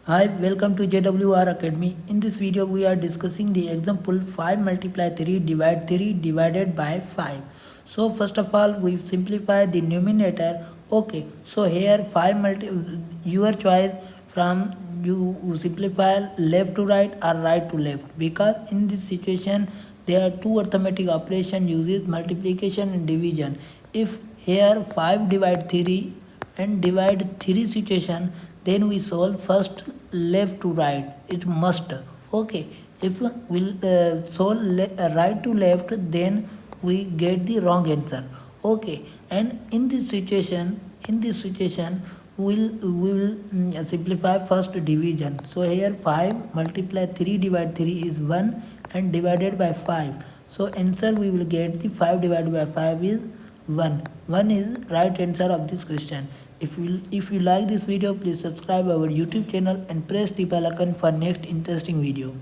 Hi, welcome to JWR Academy. In this video, we are discussing the example 5 multiply 3 divide 3 divided by 5. So first of all, we simplify the numerator. Okay, so here 5 your choice from you simplify left to right or right to left, because in this situation there are two arithmetic operation uses multiplication and division. If here 5 divide 3 and divide 3 situation, then we solve first left to right, it must. Okay, if we'll solve right to left, then we get the wrong answer. Okay, and in this situation we will simplify first division. So here 5 multiply 3 divide 3 is 1 and divided by 5. So answer we will get the 5 divided by 5 is 1. 1 is right answer of this question. If you like this video, please subscribe our YouTube channel and press the bell icon for next interesting video.